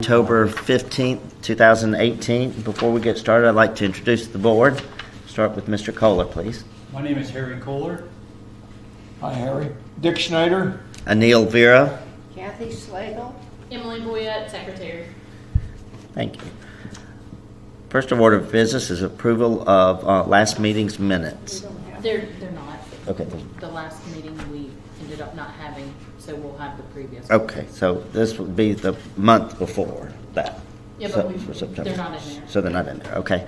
October 15th, 2018. Before we get started, I'd like to introduce the board. Start with Mr. Kohler, please. My name is Harry Kohler. Hi, Harry. Dick Schneider. Anil Vera. Kathy Slagle. Emily Boyette, Secretary. Thank you. First order of business is approval of last meeting's minutes. They're not. Okay. The last meeting we ended up not having, so we'll have the previous. Okay, so this would be the month before that. Yeah, So- but for September. they're not in there. So they're not in there, okay.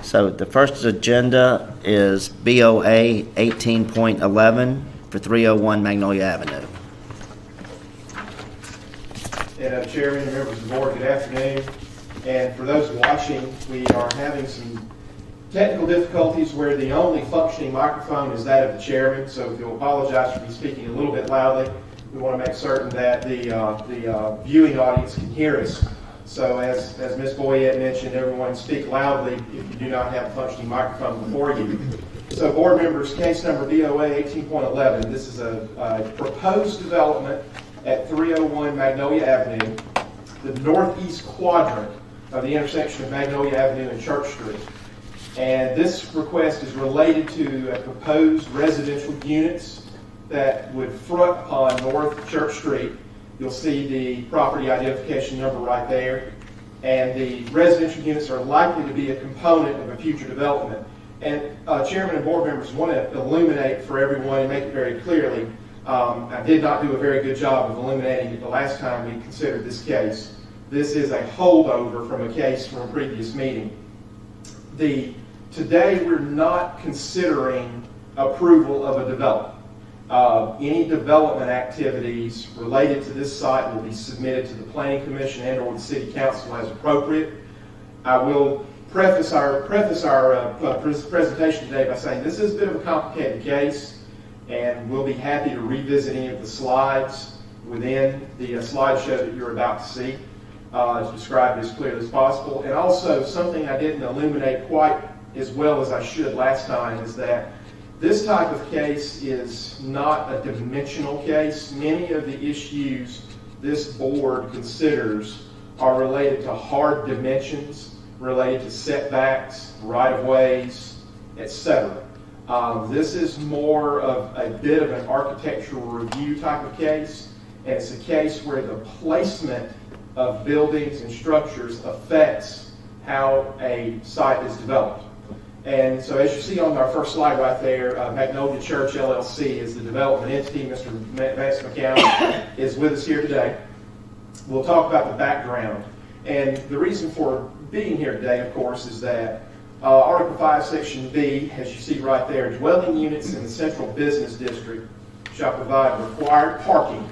So the first agenda is BOA 18.11 for 301 Magnolia Avenue. And Chairman and members of the board, good afternoon. And for those watching, we are having some technical difficulties where the only functioning microphone is that of the chairman. So if you'll apologize for me speaking a little bit loudly, we want to make certain that the viewing audience can hear us. So as Ms. Boyette mentioned, everyone speak loudly if you do not have a functioning microphone before you. So board members, case number BOA 18.11, this is a proposed development at 301 Magnolia Avenue, the northeast quadrant of the intersection of Magnolia Avenue and Church Street. And this request is related to proposed residential units that would front upon North Church Street. You'll see the property identification number right there. And the residential units are likely to be a component of a future development. And Chairman and board members want to illuminate for everyone and make it very clearly. I did not do a very good job of illuminating it the last time we considered this case. This is a holdover from a case from a previous meeting. Today we're not considering approval of a development. Any development activities related to this site will be submitted to the Planning Commission and or the City Council as appropriate. I will preface our presentation today by saying this is a bit of a complicated case, and we'll be happy to revisit any of the slides within the slideshow that you're about to see to describe it as clearly as possible. And also, something I didn't illuminate quite as well as I should last time is that this type of case is not a dimensional case. Many of the issues this board considers are related to hard dimensions, related to setbacks, right-of-ways, etc. This is more of a bit of an architectural review type of case, and it's a case where the placement of buildings and structures affects how a site is developed. And so as you see on our first slide right there, Magnolia Church LLC is the development entity. Mr. Vance McCown is with us here today. We'll talk about the background. And the reason for being here today, of course, is that Article 5, Section B, as you see right there, dwelling units in the central business district shall provide required parking,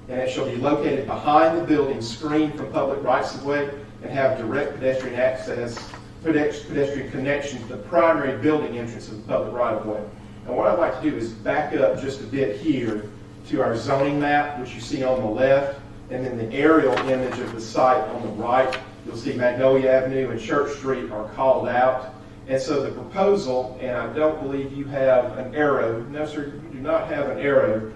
and it shall be located behind the building, screened from public rights-of-way, and have direct pedestrian access, pedestrian connection to the primary building entrance of the public right-of-way. And what I'd like to do is back up just a bit here to our zoning map, which you see on the left, and then the aerial image of the site on the right. You'll see Magnolia Avenue and Church Street are called out. And so the proposal, and I don't believe you have an arrow. No, sir, you do not have an arrow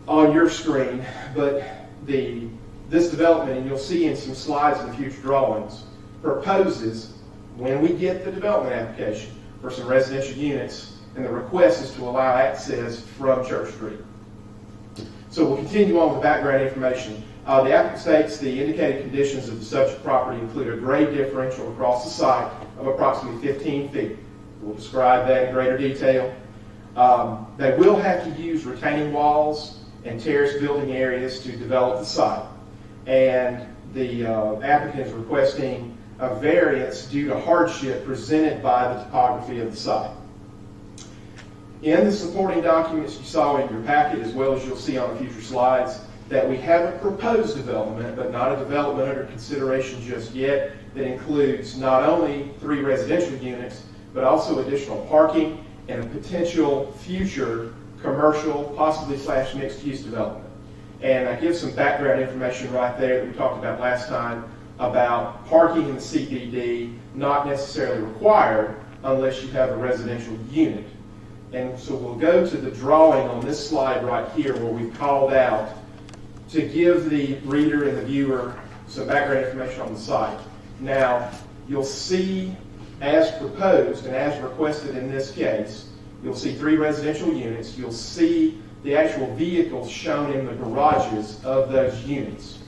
on your screen, but this development, and you'll see in some slides in future drawings, proposes when we get the development application for some residential units, and the request is to allow access from Church Street. So we'll continue on with background information. The applicant states the indicated conditions of the subject property include a grade differential across the site of approximately 15 feet. We'll describe that in greater detail. They will have to use retaining walls and terrace building areas to develop the site. And the applicant is requesting a variance due to hardship presented by the topography of the site. In the supporting documents you saw in your packet, as well as you'll see on the future slides, that we have a proposed development, but not a development under consideration just yet, that includes not only 3 residential units, but also additional parking and a potential future commercial, possibly / mixed-use development. And I give some background information right there that we talked about last time about parking in the CBD not necessarily required unless you have a residential unit. And so we'll go to the drawing on this slide right here where we've called out to give the reader and the viewer some background information on the site. Now, you'll see, as proposed and as requested in this case, you'll see 3 residential units. You'll see the actual vehicles shown in the garages of those units.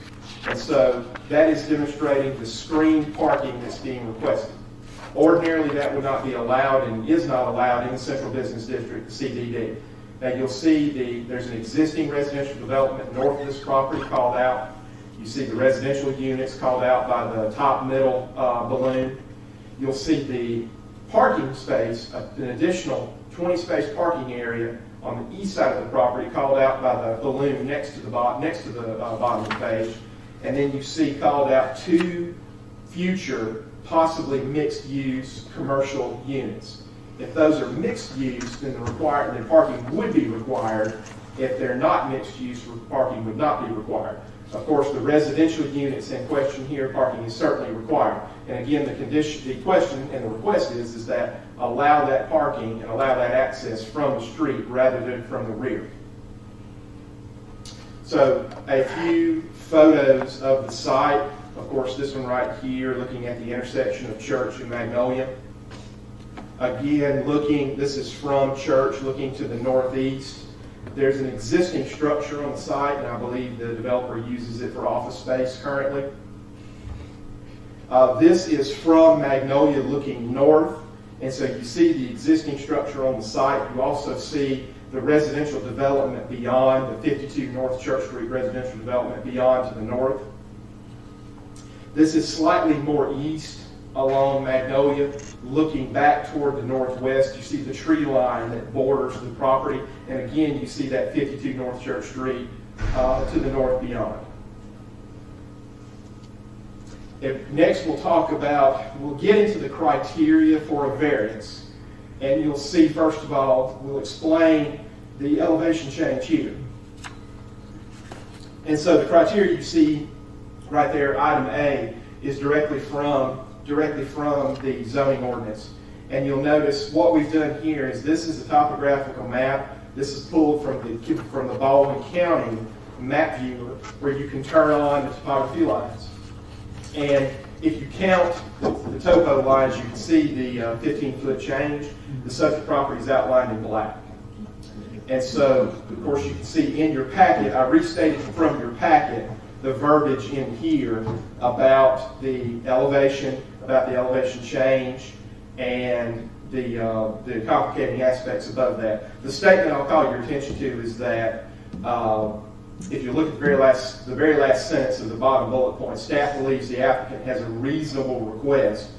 And so that is demonstrating the screened parking that's being requested. Ordinarily, that would not be allowed and is not allowed in the Central Business District, the CBD. Now you'll see there's an existing residential development north of this property called out. You see the residential units called out by the top middle balloon. You'll see the parking space, an additional 20-space parking area on the east side of the property called out by the balloon next to the bottom of the page. And then you see called out 2 future, possibly mixed-use commercial units. If those are mixed use, then parking would be required. If they're not mixed use, parking would not be required. Of course, the residential units in question here, parking is certainly required. And again, the question and the request is that allow that parking and allow that access from the street rather than from the rear. So a few photos of the site. Of course, this one right here, looking at the intersection of Church and Magnolia. Again, this is from Church, looking to the northeast. There's an existing structure on the site, and I believe the developer uses it for office space currently. This is from Magnolia looking north, and so you see the existing structure on the site. You also see the residential development beyond, the 52 North Church Street residential development beyond to the north. This is slightly more east along Magnolia, looking back toward the northwest. You see the tree line that borders the property, and again you see that 52 North Church Street to the north beyond. Next we'll get into the criteria for a variance, and you'll see, first of all, we'll explain the elevation change here. And so the criteria you see right there, item A, is directly from the zoning ordinance. And you'll notice what we've done here is this is a topographical map. This is pulled from the Baldwin County map viewer, where you can turn on the topography lines. And if you count the topo lines, you can see the 15-foot change. The subject property is outlined in black. And so, of course, you can see in your packet, I restated from your packet the verbiage in here about the elevation change, and the complicating aspects above that. The statement I'll call your attention to is that if you look at the very last sentence of the bottom bullet point, staff believes the applicant has a reasonable request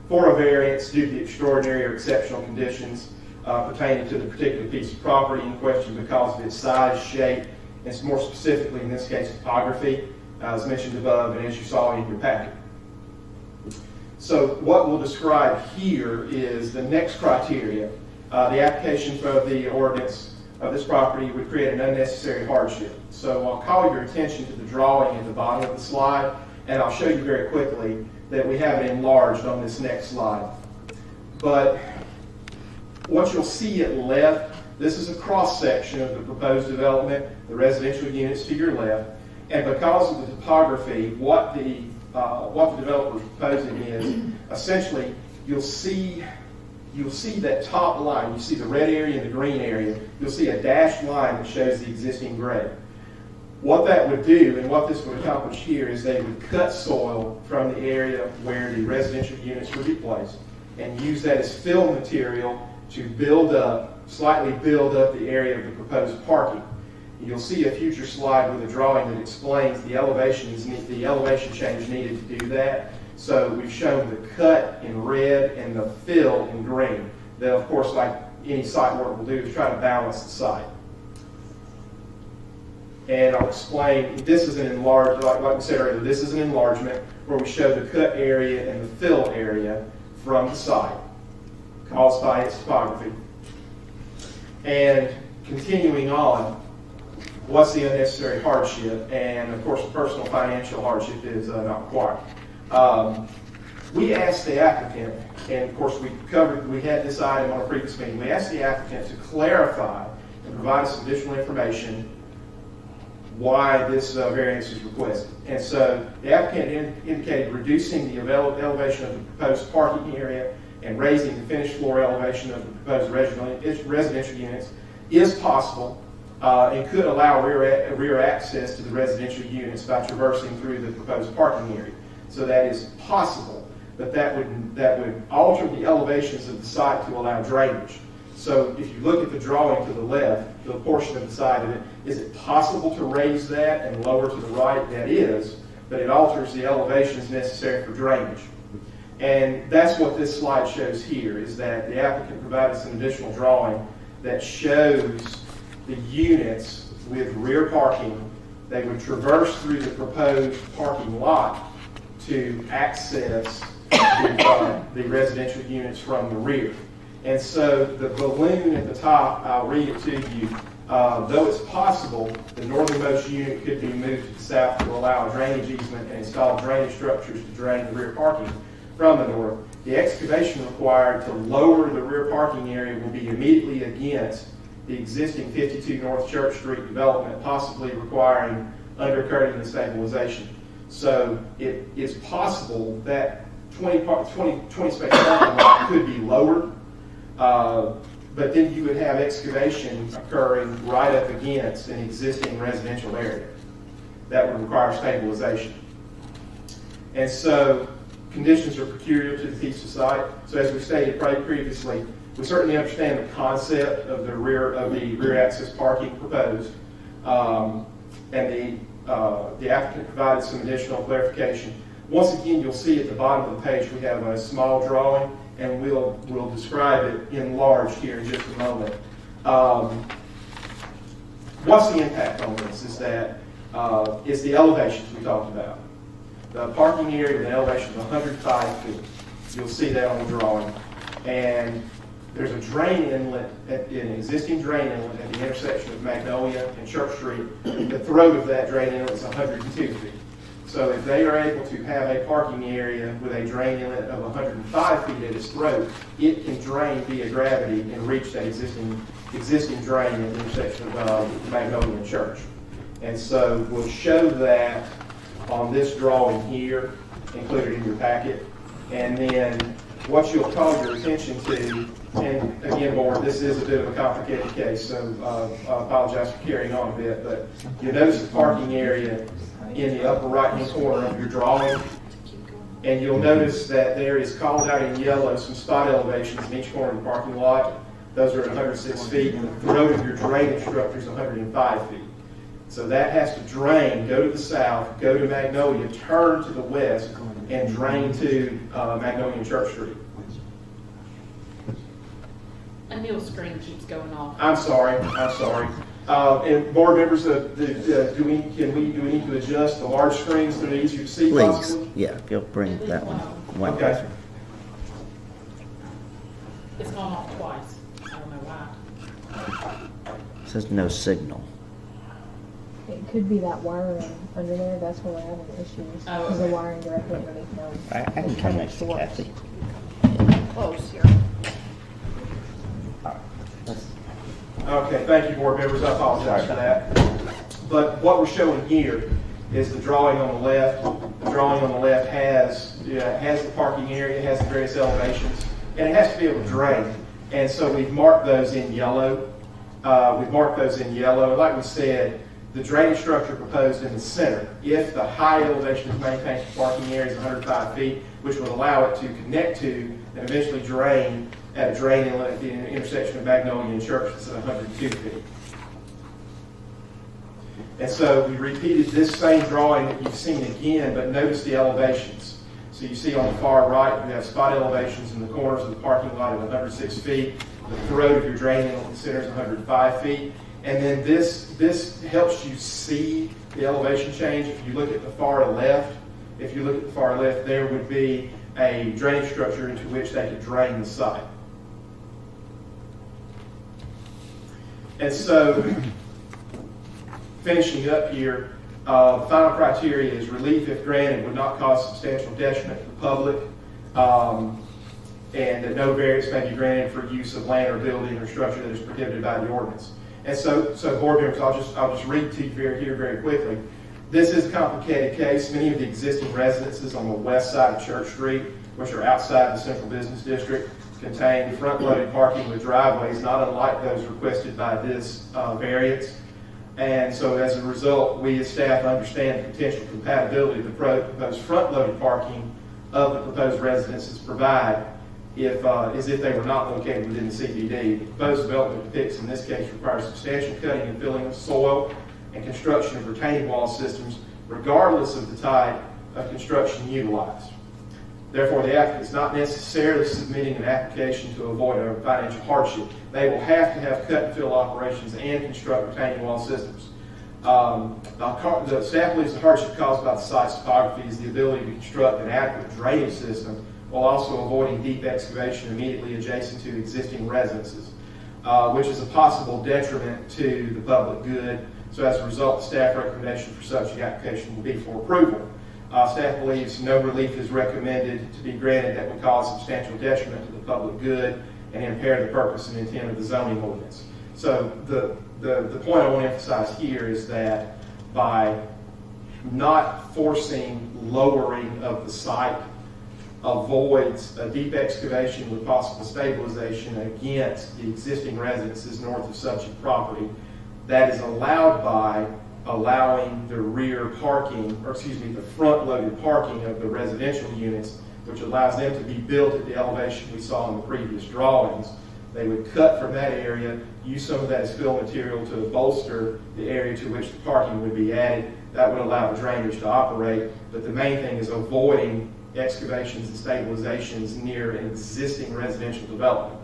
for a variance due to the extraordinary or exceptional conditions pertaining to the particular piece of property in question because of its size, shape, and more specifically in this case topography, as mentioned above and as you saw in your packet. So what we'll describe here is the next criteria. The application for the ordinance of this property would create an unnecessary hardship. So I'll call your attention to the drawing at the bottom of the slide, and I'll show you very quickly that we have it enlarged on this next slide. But what you'll see at left, this is a cross-section of the proposed development, the residential units to your left, and because of the topography, what the developer is proposing is essentially you'll see that top line. You see the red area and the green area. You'll see a dashed line that shows the existing grade. What that would do, and what this would accomplish here, is they would cut soil from the area where the residential units would be placed and use that as fill material to slightly build up the area of the proposed parking. You'll see a future slide with a drawing that explains the elevation change needed to do that. So we've shown the cut in red and the fill in green. That, of course, like any site work will do, is try to balance the site. And I'll explain, this is an enlarged, like we said earlier, this is an enlargement where we show the cut area and the fill area from the site, caused by its topography. And continuing on, what's the unnecessary hardship? And of course, personal financial hardship is not required. We asked the applicant, and of course we had this item on a previous meeting, we asked the applicant to clarify and provide us additional information why this variance is requested. And so the applicant indicated reducing the elevation of the proposed parking area and raising the finished floor elevation of the proposed residential units is possible and could allow rear access to the residential units by traversing through the proposed parking area. So that is possible, but that would alter the elevations of the site to allow drainage. So if you look at the drawing to the left, the portion of the side of it, is it possible to raise that and lower to the right? That is, but it alters the elevations necessary for drainage. And that's what this slide shows here, is that the applicant provided some additional drawing that shows the units with rear parking. They would traverse through the proposed parking lot to access the residential units from the rear. And so the balloon at the top, I'll read it to you. Though it's possible, the northernmost unit could be moved to the south to allow a drainage easement and install drainage structures to drain the rear parking from the north. The excavation required to lower the rear parking area will be immediately against the existing 52 North Church Street development, possibly requiring undercutting and stabilization. So it is possible that 20 space parking lot could be lowered, but then you would have excavation occurring right up against an existing residential area. That would require stabilization. And so conditions are peculiar to the piece of site. So as we stated previously, we certainly understand the concept of the rear access parking proposed, and the applicant provided some additional clarification. Once again, you'll see at the bottom of the page we have a small drawing, and we'll describe it enlarged here in just a moment. What's the impact on this is that is the elevations we talked about. The parking area with an elevation of 105 feet. You'll see that on the drawing. And there's a drain inlet, an existing drain inlet at the intersection of Magnolia and Church Street. The throat of that drain inlet is 102 feet. So if they are able to have a parking area with a drain inlet of 105 feet at its throat, it can drain via gravity and reach that existing drain at the intersection of Magnolia and Church. And so we'll show that on this drawing here, included in your packet. And then what you'll call your attention to, and again, board, this is a bit of a complicated case, so I apologize for carrying on a bit, but you'll notice the parking area in the upper right-hand corner of your drawing, and you'll notice that there is called out in yellow some spot elevations in each corner of the parking lot. Those are at 106 feet, and the throat of your drainage structure is 105 feet. So that has to drain, go to the south, go to Magnolia, turn to the west, and drain to Magnolia and Church Street. Anil's screen keeps going off. I'm sorry. And board members, do we need to adjust the large screens so they're easier to see? Please, possibly? yeah, if you'll bring that one Okay. closer. It's gone off twice. I don't know why. It says no signal. It could be that wiring under there. That's where we're having issues. Oh, Because okay. the wiring directly underneath them. I can come next to Kathy. Close here. Okay, thank you, board members. I apologize for that. But what we're showing here is the drawing on the left. The drawing on the left has the parking area, has the various elevations, and it has to be able to drain. And so we've marked those in yellow. Like we said, the drainage structure proposed in the center, if the high elevation is maintained, the parking area is 105 feet, which will allow it to connect to and eventually drain at a drain inlet at the intersection of Magnolia and Church that's at 102 feet. And so we repeated this same drawing that you've seen again, but notice the elevations. So you see on the far right, we have spot elevations in the corners of the parking lot at 106 feet. The throat of your drain inlet in the center is 105 feet. And then this helps you see the elevation change. If you look at the far left, there would be a drainage structure into which they could drain the site. And so, finishing up here, the final criteria is relief, if granted, would not cause substantial detriment to the public, and that no variance may be granted for use of land or building or structure that is prohibited by the ordinance. And so board members, I'll just read to you here very quickly. This is a complicated case. Many of the existing residences on the west side of Church Street, which are outside the central business district, contain front-loaded parking with driveways, not unlike those requested by this variance. And so as a result, we as staff understand the potential compatibility the proposed front-loaded parking of the proposed residences provide as if they were not located within the CBD. The proposed development depicts, in this case, requires substantial cutting and filling of soil and construction of retaining wall systems, regardless of the type of construction utilized. Therefore, the applicant is not necessarily submitting an application to avoid a financial hardship. They will have to have cut and fill operations and construct retaining wall systems. The staff believes the hardship caused by the site's topography is the ability to construct an adequate drainage system while also avoiding deep excavation immediately adjacent to existing residences, which is a possible detriment to the public good. So as a result, the staff recommendation for such an application will be for approval. Staff believes no relief is recommended to be granted that would cause substantial detriment to the public good and impair the purpose and intent of the zoning ordinance. So the point I want to emphasize here is that by not forcing lowering of the site avoids a deep excavation with possible stabilization against the existing residences north of subject property. That is allowed by allowing the rear parking, the front-loaded parking of the residential units, which allows them to be built at the elevation we saw in the previous drawings. They would cut from that area, use some of that as fill material to bolster the area to which the parking would be added. That would allow the drainage to operate, but the main thing is avoiding excavations and stabilizations near an existing residential development.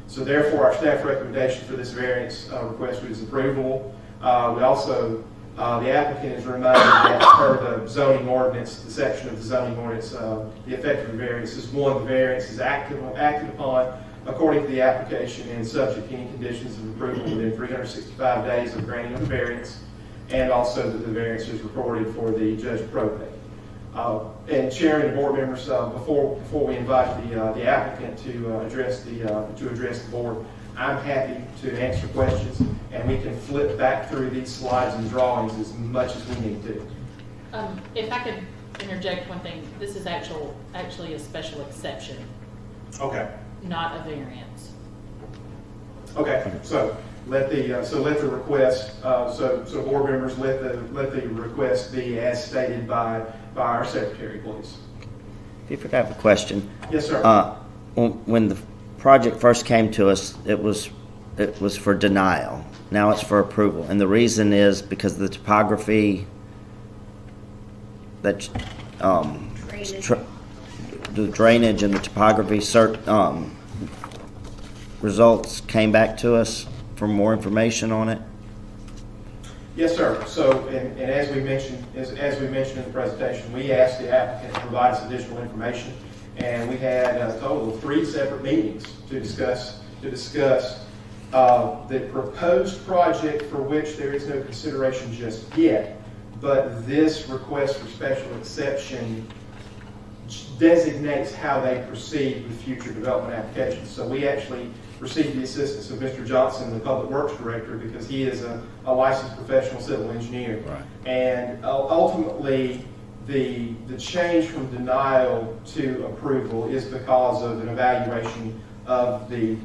So therefore, our staff recommendation for this variance request is approval. The applicant is reminded that per the zoning ordinance, the section of the zoning ordinance, the effect of the variance is one, the variance is acted upon according to the application and subject to any conditions of approval within 365 days of granting of the variance, and also that the variance is recorded for the judge of probate. And Chair and board members, before we invite the applicant to address the board, I'm happy to answer questions, and we can flip back through these slides and drawings as much as we need to. If I could interject one thing, this is actually a special exception, Okay. not a variance. Okay. So let the request. So board members, let the request be as stated by our secretary, please. If you could have a question. Yes, sir. When the project first came to us, it was for denial. Now it's for approval, and the reason is because of the topography, that the drainage and the topography results came back to us for more information on it. Yes, sir. So, and as we mentioned in the presentation, we asked the applicant to provide us additional information, and we had a total of 3 separate meetings to discuss the proposed project for which there is no consideration just yet, but this request for special exception designates how they proceed with future development applications. So we actually received the assistance of Mr. Johnson, the Public Works Director, because he is a licensed professional civil engineer. Right. And ultimately, the change from denial to approval is because of an evaluation of the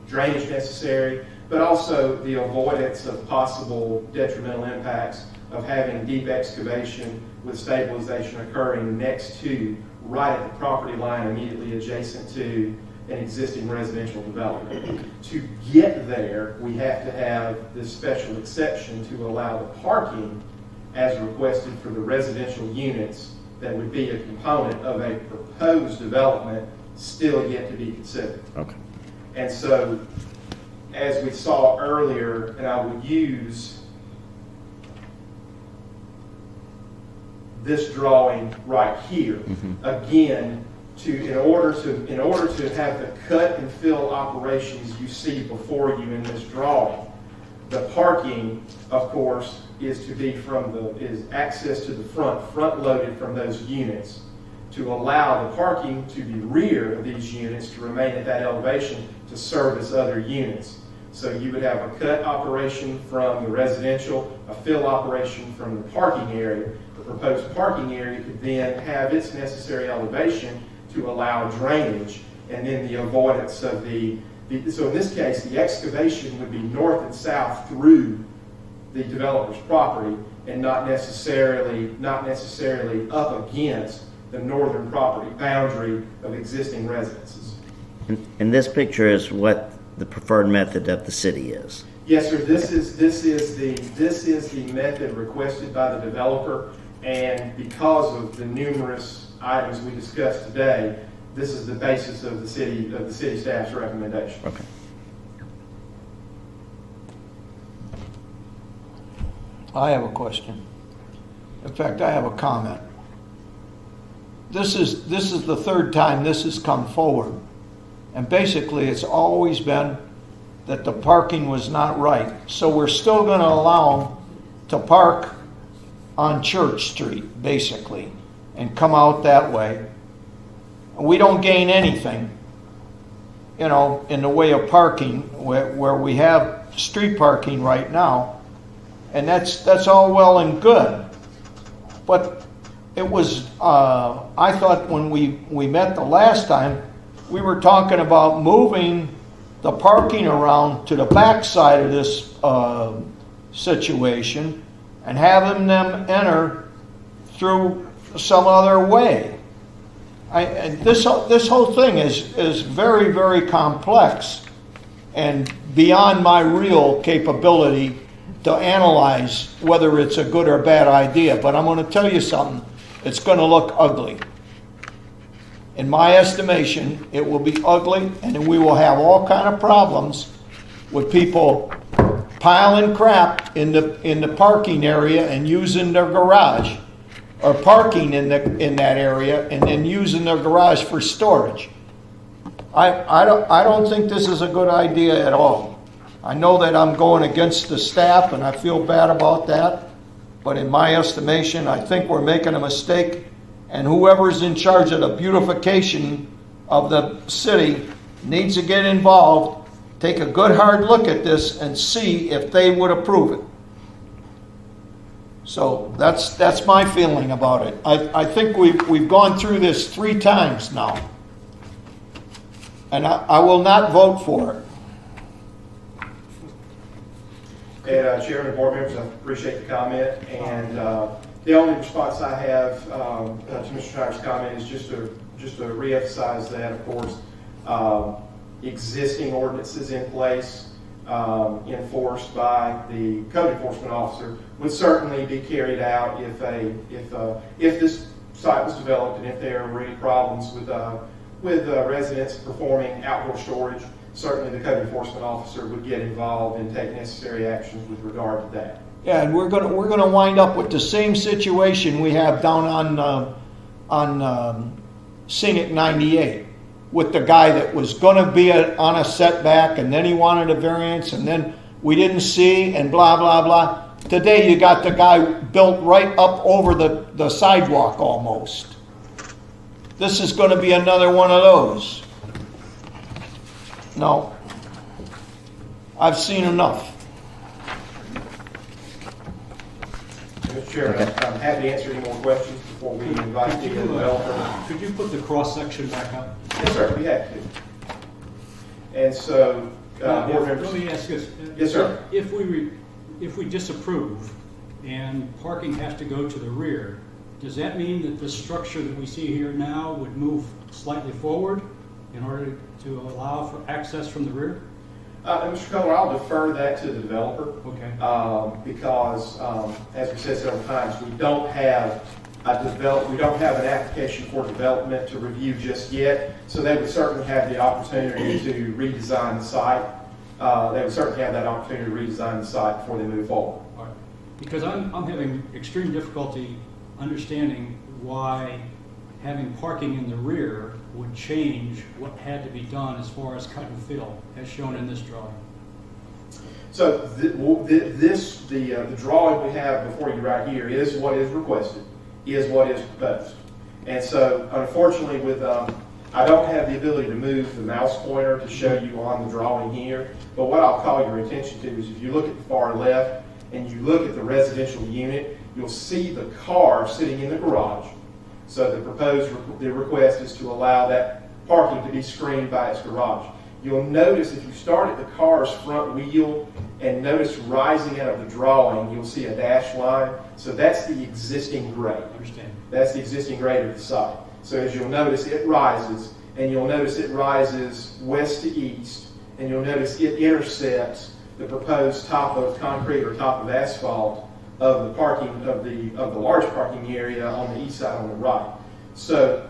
drainage necessary, but also the avoidance of possible detrimental impacts of having deep excavation with stabilization occurring next to, right at the property line immediately adjacent to an existing residential development. To get there, we have to have this special exception to allow the parking as requested for the residential units that would be a component of a proposed development still yet to be considered. Okay. And so, as we saw earlier, and I would use this drawing right here, again, in order to have the cut and fill operations you see before you in this drawing, the parking, of course, is to be is access to the front loaded from those units, to allow the parking to the rear of these units to remain at that elevation to service other units. So you would have a cut operation from the residential, a fill operation from the parking area. The proposed parking area could then have its necessary elevation to allow drainage, and then the avoidance of so in this case, the excavation would be north and south through the developer's property, and not necessarily up against the northern property boundary of existing residences. And this picture is what the preferred method of the city is. Yes, sir. This is the method requested by the developer, and because of the numerous items we discussed today, this is the basis of the city staff's recommendation. Okay. I have a question. In fact, I have a comment. This is the third time this has come forward. And basically, it's always been that the parking was not right. So we're still going to allow them to park on Church Street, basically, and come out that way. We don't gain anything, in the way of parking where we have street parking right now. And that's all well and good. But it was, I thought when we met the last time, we were talking about moving the parking around to the back side of this situation and having them enter through some other way. And this whole thing is very, very complex and beyond my real capability to analyze whether it's a good or bad idea. But I'm going to tell you something. It's going to look ugly. In my estimation, it will be ugly, and we will have all kind of problems with people piling crap in the parking area and using their garage, or parking in that area and then using their garage for storage. I don't think this is a good idea at all. I know that I'm going against the staff, and I feel bad about that. But in my estimation, I think we're making a mistake. And whoever's in charge of the beautification of the city needs to get involved, take a good hard look at this, and see if they would approve it. So that's my feeling about it. I think we've gone through this 3 times now. And I will not vote for it. And Chairman and board members, I appreciate the comment. And the only response I have to Mr. Schneider's comment is just to reemphasize that, of course, existing ordinances in place enforced by the code enforcement officer would certainly be carried out if this site was developed and if there are really problems with residents performing outdoor storage. Certainly the code enforcement officer would get involved and take necessary actions with regard to that. Yeah, and we're gonna wind up with the same situation we have down on Scenic 98 with the guy that was gonna be on a setback, and then he wanted a variance, and then we didn't see, and blah blah blah. Today you got the guy built right up over the sidewalk almost. This is going to be another one of those. No, I've seen enough. Mr. Chairman, I'm happy to answer any more questions before we invite the developer. Could you put the cross-section back up? Yes, sir, we have to. And so, board members. Let me ask this. Yes, sir. If we disapprove and parking has to go to the rear, does that mean that the structure that we see here now would move slightly forward in order to allow for access from the rear? Mr. Kohler, I'll defer that to the developer. Okay. Because, as we said several times, we don't have an application for development to review just yet. So they would certainly have the opportunity to redesign the site. They would certainly have that opportunity to redesign the site before they move forward. All right. Because I'm having extreme difficulty understanding why having parking in the rear would change what had to be done as far as cut and fill, as shown in this drawing. So the drawing we have before you right here is what is requested, is what is proposed. And so unfortunately with I don't have the ability to move the mouse pointer to show you on the drawing here, but what I'll call your attention to is if you look at the far left and you look at the residential unit, you'll see the car sitting in the garage. So the request is to allow that parking to be screened by its garage. You'll notice if you start at the car's front wheel and notice rising out of the drawing, you'll see a dashed line. So that's the existing grade. Understand. That's the existing grade of the site. So as you'll notice, it rises, and you'll notice it rises west to east, and you'll notice it intercepts the proposed top of concrete or top of asphalt of the parking of the large parking area on the east side on the right. So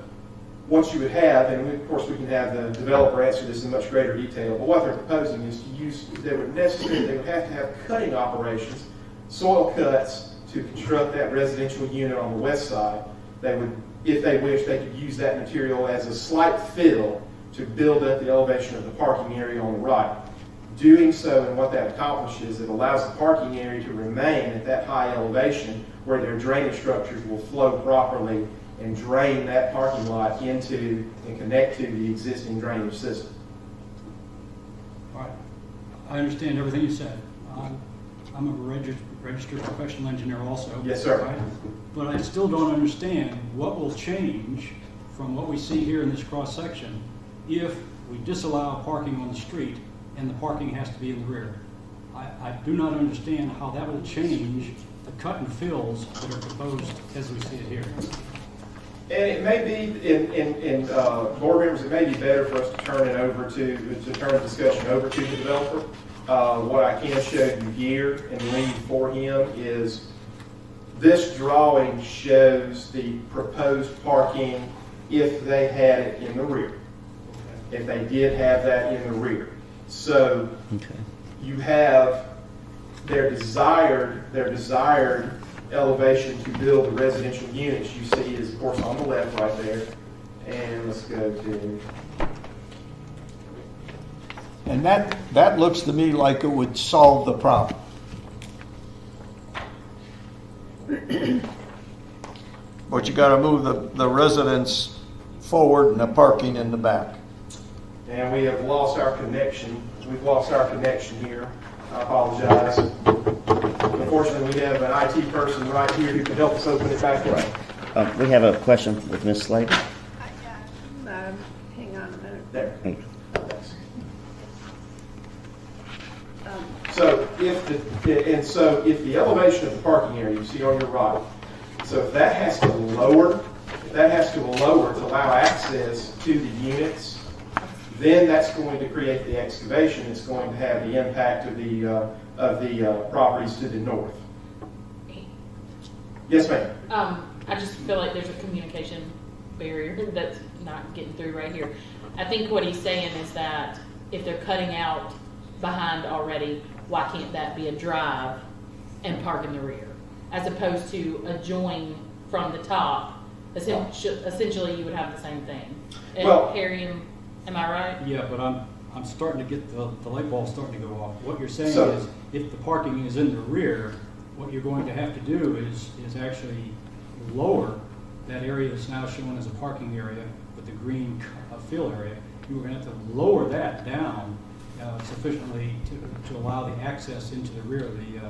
what you would have, and of course we can have the developer answer this in much greater detail, but what they're proposing is to use, they would have to have cutting operations, soil cuts to construct that residential unit on the west side. They would, if they wish, they could use that material as a slight fill to build up the elevation of the parking area on the right. Doing so, and what that accomplishes, it allows the parking area to remain at that high elevation where their drainage structures will flow properly and drain that parking lot into and connect to the existing drainage system. All right. I understand everything you said. I'm a registered professional engineer also. Yes, sir. Right? But I still don't understand what will change from what we see here in this cross-section if we disallow parking on the street and the parking has to be in the rear. I do not understand how that will change the cut and fills that are proposed as we see it here. And it may be, in board members, it may be better for us to turn the discussion over to the developer. What I can show you here and leave for him is this drawing shows the proposed parking if they had it in the rear. If they did have that in the rear. So you have their desired elevation to build the residential units you see is, of course, on the left right there. And let's go to... And that looks to me like it would solve the problem. But you gotta move the residents forward and the parking in the back. And we have lost our connection. We've lost our connection here. I apologize. Unfortunately, we have an IT person right here who can help us open it back up. We have a question with Ms. Slater. Hang on a minute. There. Hey. So if the elevation of the parking area you see on your right, so if that has to lower to allow access to the units, then that's going to create the excavation. It's going to have the impact of the properties to the north. Yes, ma'am. I just feel like there's a communication barrier that's not getting through right here. I think what he's saying is that if they're cutting out behind already, why can't that be a drive and park in the rear? As opposed to a join from the top, essentially you would have the same thing. And Well- Harry, am I right? Yeah, but I'm starting to get the light bulb starting to go off. What you're saying So- is if the parking is in the rear, what you're going to have to do is actually lower that area that's now shown as a parking area with the green fill area. You're going to have to lower that down sufficiently to allow the access into the rear of the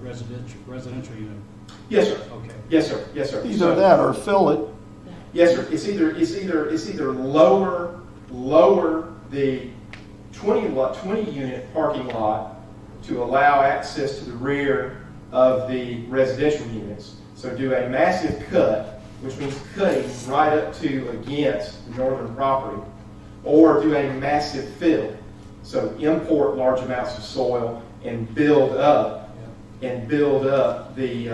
residential unit. Yes, sir. Okay. Yes, sir. Yes, sir. Either that or fill it. Yes, sir. It's either lower the 20 unit parking lot to allow access to the rear of the residential units. So do a massive cut, which means cutting right up to against the northern property, or do a massive fill. So import large amounts of soil and build up the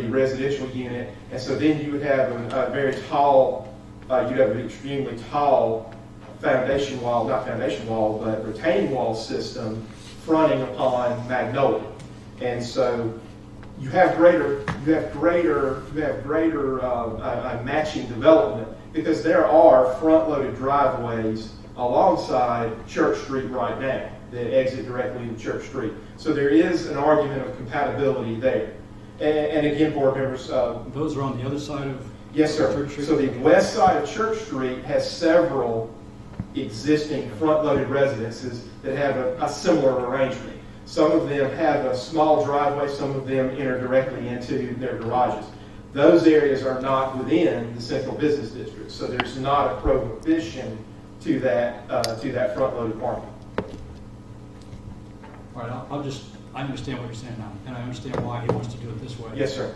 residential unit. And so then you would have a very tall, you'd have an extremely tall foundation wall, not foundation wall, but retaining wall system fronting upon Magnolia. And so you have greater matching development because there are front-loaded driveways alongside Church Street right now that exit directly into Church Street. So there is an argument of compatibility there. And again, board members, Those are on the other side of Yes, sir. Church Street? So the west side of Church Street has several existing front-loaded residences that have a similar arrangement. Some of them have a small driveway, some of them enter directly into their garages. Those areas are not within the central business district, so there's not a prohibition to that front-loaded parking. All right, I understand what you're saying now, and I understand why he wants to do it this way. Yes, sir.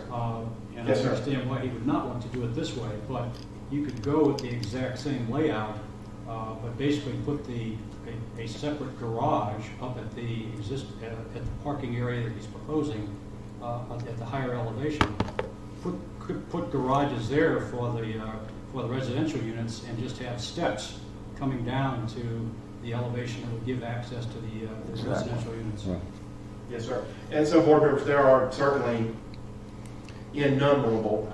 And Yes, I sir. understand why he would not want to do it this way, but you could go with the exact same layout, but basically put a separate garage up at the at the parking area that he's proposing, at the higher elevation. Put garages there for the residential units and just have steps coming down to the elevation that would give access to the residential units. Right. Yes, sir. And so, board members, there are certainly innumerable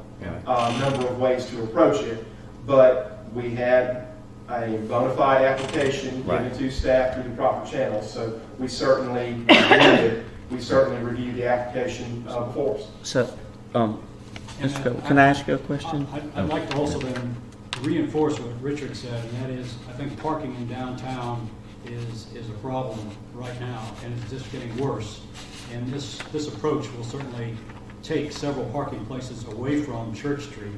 number of ways to approach it, but we had a bona fide application given to staff through the proper channels, so we certainly reviewed it. We certainly reviewed the application before us. So, And Mr. Phil, can I ask you a question? I'd like to also then reinforce what Richard said, and that is, I think parking in downtown is a problem right now, and it's just getting worse. And this approach will certainly take several parking places away from Church Street,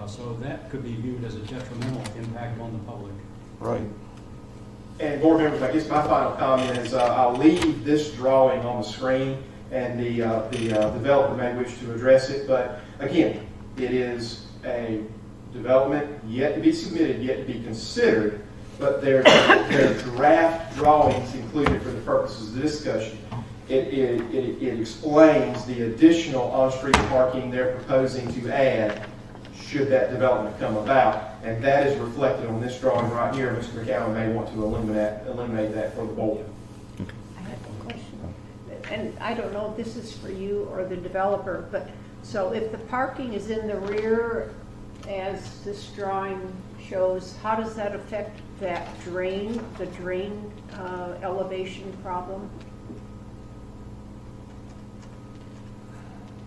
so that could be viewed as a detrimental impact on the public. Right. And board members, I guess my final comment is I'll leave this drawing on the screen, and the developer may wish to address it. But again, it is a development yet to be submitted, yet to be considered. But there are draft drawings included for the purposes of the discussion. It explains the additional on-street parking they're proposing to add should that development come about. And that is reflected on this drawing right here. Mr. McCowan may want to eliminate that for the board. I have a question, and I don't know if this is for you or the developer, but so if the parking is in the rear, as this drawing shows, how does that affect that drain elevation problem?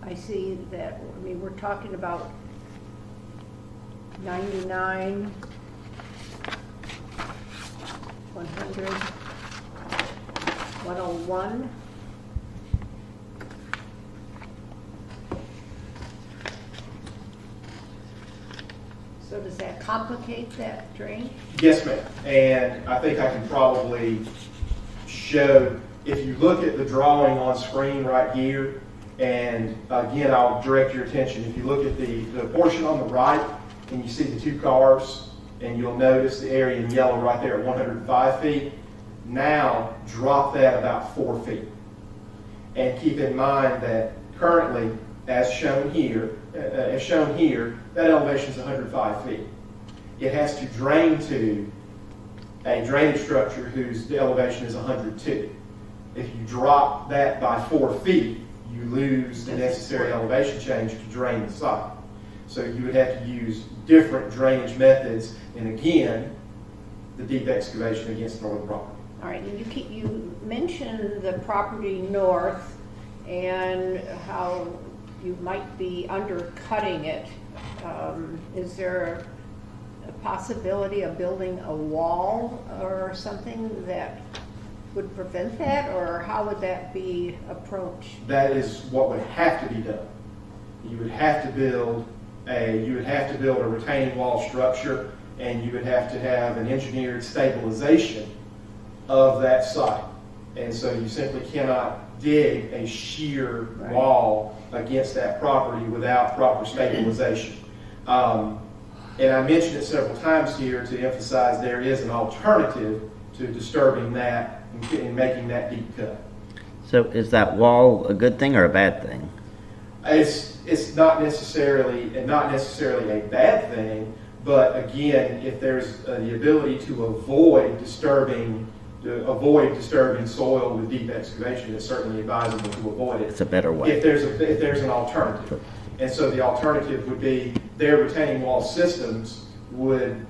I see that, I mean, we're talking about 99, 100, 101. So does that complicate that drain? Yes, ma'am. And I think I can probably show, if you look at the drawing on screen right here, and again, I'll direct your attention. If you look at the portion on the right, and you see the two cars, and you'll notice the area in yellow right there at 105 feet. Now, drop that about 4 feet. And keep in mind that currently, as shown here, that elevation is 105 feet. It has to drain to a drainage structure whose elevation is 102. If you drop that by 4 feet, you lose the necessary elevation change to drain the site. So you would have to use different drainage methods, and again, the deep excavation against the northern property. All right, and you mentioned the property north and how you might be undercutting it. Is there a possibility of building a wall or something that would prevent that, or how would that be approached? That is what would have to be done. You would have to build a retaining wall structure, and you would have to have an engineered stabilization of that site. And so you simply cannot dig a sheer wall against that property without proper stabilization. And I mentioned it several times here to emphasize there is an alternative to disturbing that and making that deep cut. So is that wall a good thing or a bad thing? It's not necessarily a bad thing, but again, if there's the ability to avoid disturbing soil with deep excavation, it's certainly advisable to avoid it. It's a better way. If there's an alternative. And so the alternative would be their retaining wall systems would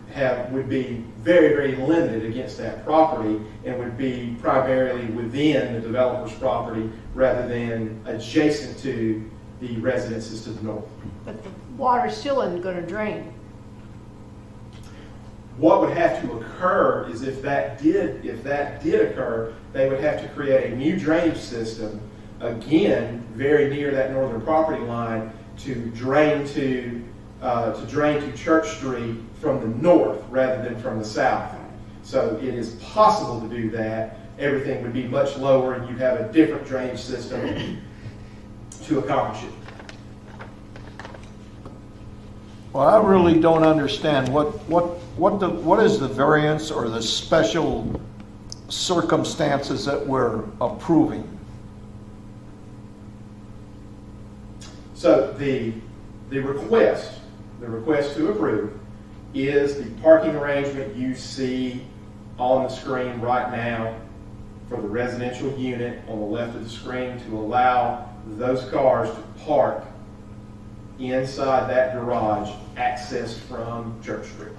be very, very limited against that property and would be primarily within the developer's property rather than adjacent to the residences to the north. But the water still isn't going to drain. What would have to occur is if that did occur, they would have to create a new drainage system, again, very near that northern property line, to drain to Church Street from the north rather than from the south. So it is possible to do that. Everything would be much lower, and you'd have a different drainage system to accomplish it. Well, I really don't understand what is the variance or the special circumstances that we're approving? So the request to approve is the parking arrangement you see on the screen right now for the residential unit on the left of the screen to allow those cars to park inside that garage accessed from Church Street.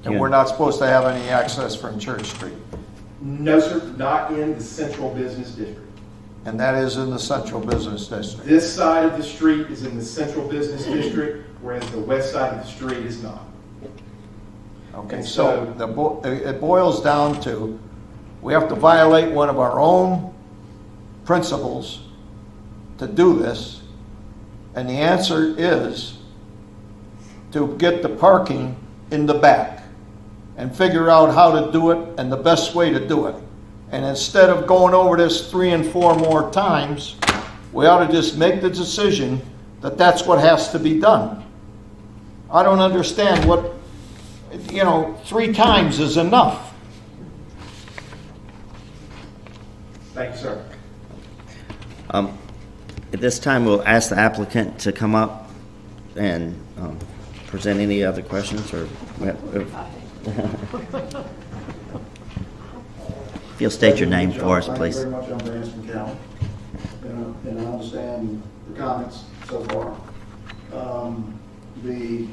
And we're not supposed to have any access from Church Street. No, sir, not in the central business district. And that is in the central business district. This side of the street is in the central business district, whereas the west side of the street is not. Okay, And so it boils down to, we have to violate one of our own principles to do this, and the answer is to get the parking in the back and figure out how to do it and the best way to do it. And instead of going over this 3 and 4 more times, we ought to just make the decision that that's what has to be done. I don't understand what, 3 times is enough. Thank you, sir. At this time, we'll ask the applicant to come up and present any other questions, or if you'll state your name for us, please. Thank you very much. I'm Vance McCallum, and I understand the comments so far. The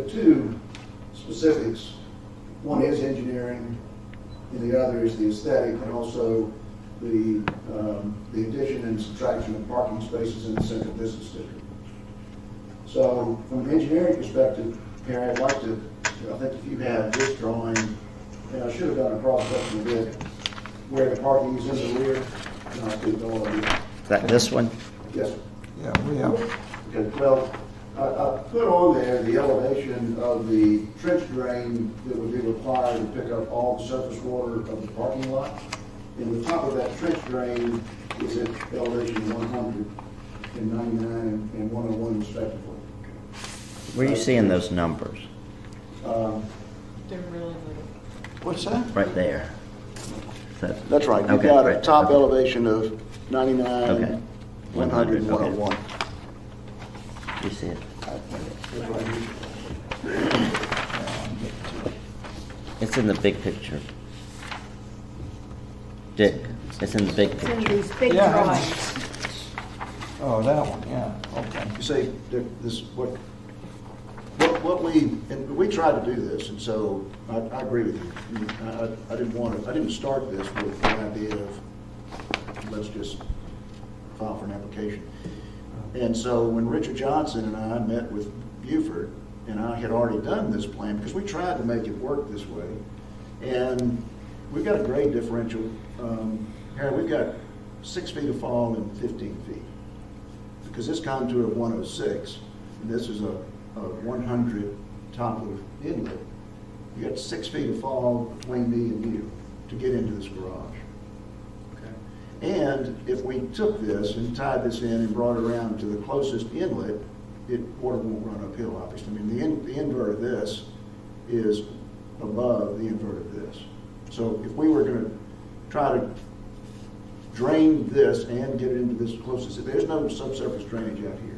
two specifics, one is engineering, and the other is the aesthetic, and also the addition and subtraction of parking spaces in the central business district. So from an engineering perspective, Perry, I'd like to, I think if you have this drawing, and I should have done a cross-section of it, where the parking is in the rear, and I'll do all of it. Is that this one? Yes, sir. Yeah, we have. Okay, well, I put on there the elevation of the trench drain that would be required to pick up all the surface water of the parking lot. And the top of that trench drain is at elevation 100 and 99 and 101 respectively. Where are you seeing those numbers? They're really little. What's that? Right there. Is that- That's right. You've Okay, got a right, top okay. elevation of 99, Okay. 100, and Okay. 101. You see it? That's right here. It's in the big picture. Dick, it's in the big It's in picture. these big Yeah. drawings. Oh, that one, yeah, okay. You see, this, what we, and we tried to do this, and so I agree with you. I didn't start this with the idea of, let's just file for an application. And so when Richard Johnson and I met with Buford, and I had already done this plan, because we tried to make it work this way, and we've got a grade differential, Harry, we've got 6 feet of fall and 15 feet. Because this contour of 106, and this is a 100 top of inlet, you got 6 feet of fall between me and you to get into this garage. Okay. And if we took this and tied this in and brought it around to the closest inlet, water won't run uphill, obviously. I mean, the invert of this is above the invert of this. So if we were going to try to drain this and get it into this closest, there's no subsurface drainage out here.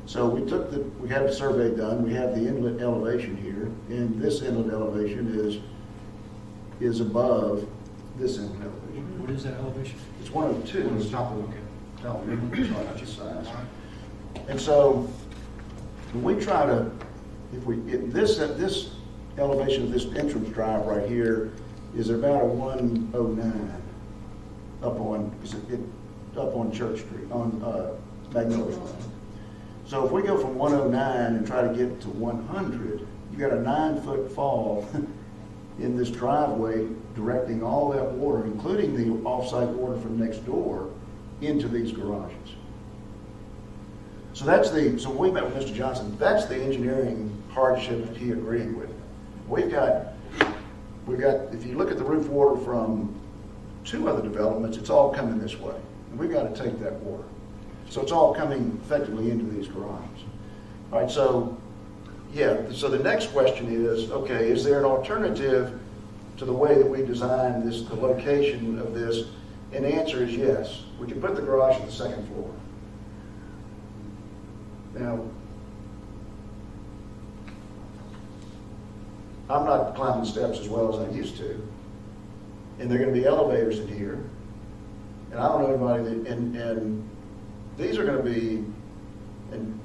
So we had the survey done, we have the inlet elevation here, and this inlet elevation is above this inlet elevation. What is that elevation? It's 102, it's top of the size. And so when we try to, this elevation of this entrance drive right here is about a 109 up on, because up on Church Street, on Magnolia. So if we go from 109 and try to get to 100, you got a 9-foot fall in this driveway directing all that water, including the off-site water from next door, into these garages. So so when we met with Mr. Johnson, that's the engineering hardship that he agreed with. We've got, if you look at the roof water from 2 other developments, it's all coming this way. And we've got to take that water. So it's all coming effectively into these garages. All right, so, yeah, so the next question is, okay, is there an alternative to the way that we designed this, the location of this? And the answer is yes. We can put the garage on the 2nd floor. Now, I'm not climbing steps as well as I used to. And there are going to be elevators in here. And I don't know anybody that, and these are going to be, and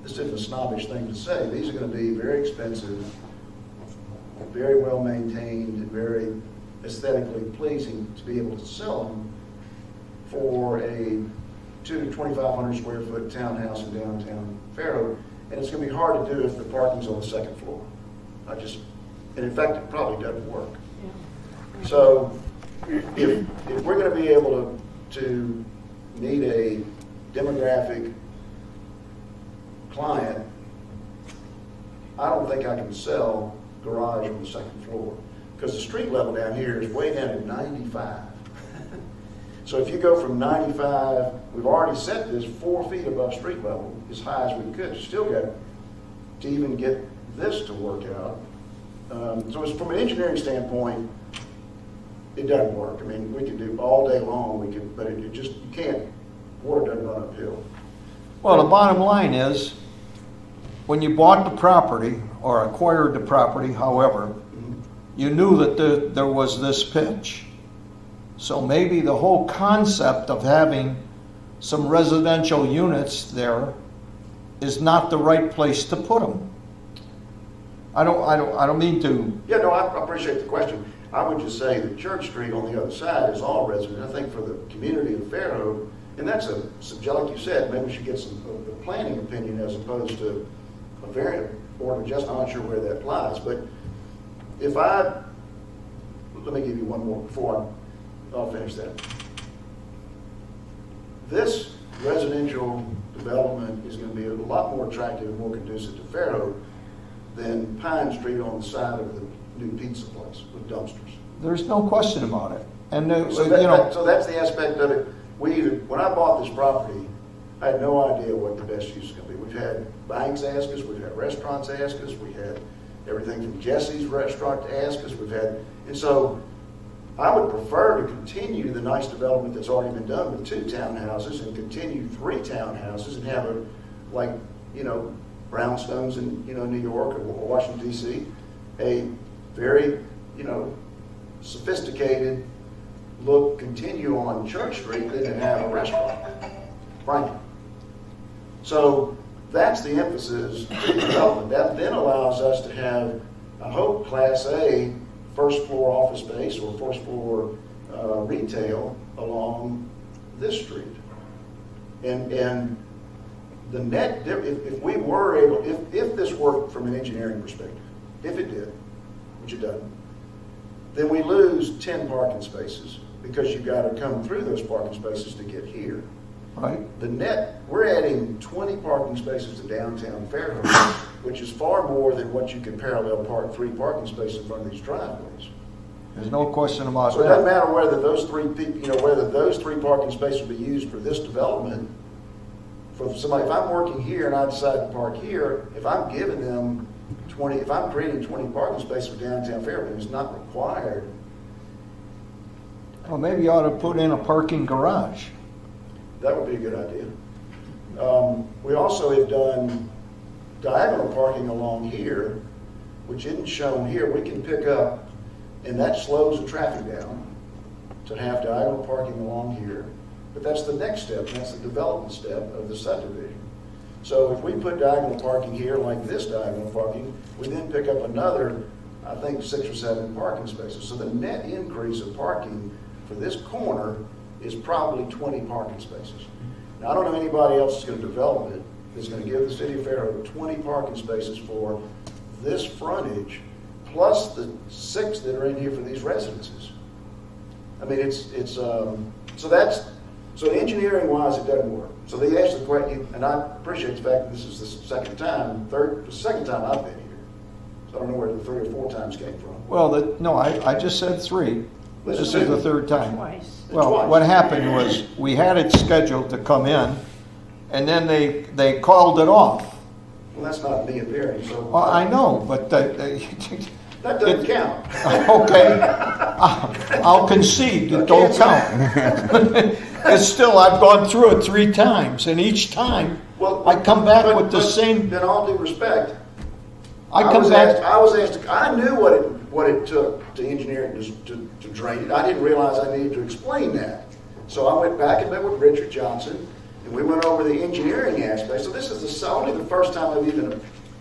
this isn't a snobbish thing to say, these are going to be very expensive, very well maintained, and very aesthetically pleasing to be able to sell them for a 2,000 to 2,500 square foot townhouse in downtown Fairhope. And it's going to be hard to do if the parking's on the 2nd floor. And in fact, it probably doesn't work. Yeah. So if we're going to be able to meet a demographic client, I don't think I can sell garage on the 2nd floor because the street level down here is way down at 95. So if you go from 95, we've already set this 4 feet above street level, as high as we could. Still got to even get this to work out. So from an engineering standpoint, it doesn't work. I mean, we could do all day long, but it just, you can't, water doesn't run uphill. Well, the bottom line is, when you bought the property or acquired the property, however, you knew that there was this pitch. So maybe the whole concept of having some residential units there is not the right place to put them. I don't mean to. Yeah, no, I appreciate the question. I would just say that Church Street on the other side is all resident. I think for the community of Fairhope, and that's a subject, like you said, maybe we should get a planning opinion as opposed to a variant board of adjustment. I'm not sure where that applies, but let me give you one more before I'll finish that. This residential development is going to be a lot more attractive and more conducive to Fairhope than Pine Street on the side of the new pizza place with dumpsters. There's no question about it. And So that's the aspect of it. When I bought this property, I had no idea what the best use is going to be. We've had banks ask us, we've had restaurants ask us, we had everything from Jesse's restaurant to ask us. And so I would prefer to continue the nice development that's already been done with 2 townhouses and continue 3 townhouses and have brownstones in, New York or Washington, D.C., a very, sophisticated look continue on Church Street than to have a restaurant, frankly. So that's the emphasis of the development. That then allows us to have, I hope, Class A first floor office space or first floor retail along this street. And the net, if we were able, if this worked from an engineering perspective, if it did, which it doesn't, then we lose 10 parking spaces because you've got to come through those parking spaces to get here. right? The net, we're adding 20 parking spaces to downtown Fairhope, which is far more than what you can parallel park 3 parking spaces in front of these driveways. There's no question about So it doesn't that. matter whether those 3 people, whether those 3 parking spaces will be used for this development. For somebody, if I'm working here and I decide to park here, if I'm giving them 20, if I'm creating 20 parking spaces for downtown Fairhope, and it's not required. Well, maybe you ought to put in a parking garage. That would be a good idea. We also have done diagonal parking along here, which isn't shown here. We can pick up, and that slows the traffic down to have diagonal parking along here. But that's the next step, and that's the development step of the subdivision. So if we put diagonal parking here, like this diagonal parking, we then pick up another, I think, 6 or 7 parking spaces. So the net increase of parking for this corner is probably 20 parking spaces. Now, I don't know anybody else that's going to develop it, that's going to give the city of Fairhope 20 parking spaces for this frontage, plus the 6 that are in here for these residences. I mean, so engineering wise, it doesn't work. So they asked the question, and I appreciate the fact that this is the second time I've been here. So I don't know where the 3 or 4 times came from. Well, no, I just said 3. This is the third time. Twice. Well, Twice. what happened was, we had it scheduled to come in, and then they called it off. Well, that's not me appearing, so. Well, I know, but That doesn't count. okay, I'll concede it don't count. It's still, I've gone through it 3 times, and each time, Well, I come back but- with the but same, In all due respect, I come back, I knew what it took to engineer it, to drain it. I didn't realize I needed to explain that. So I went back and met with Richard Johnson, and we went over the engineering aspect. So this is only the first time I've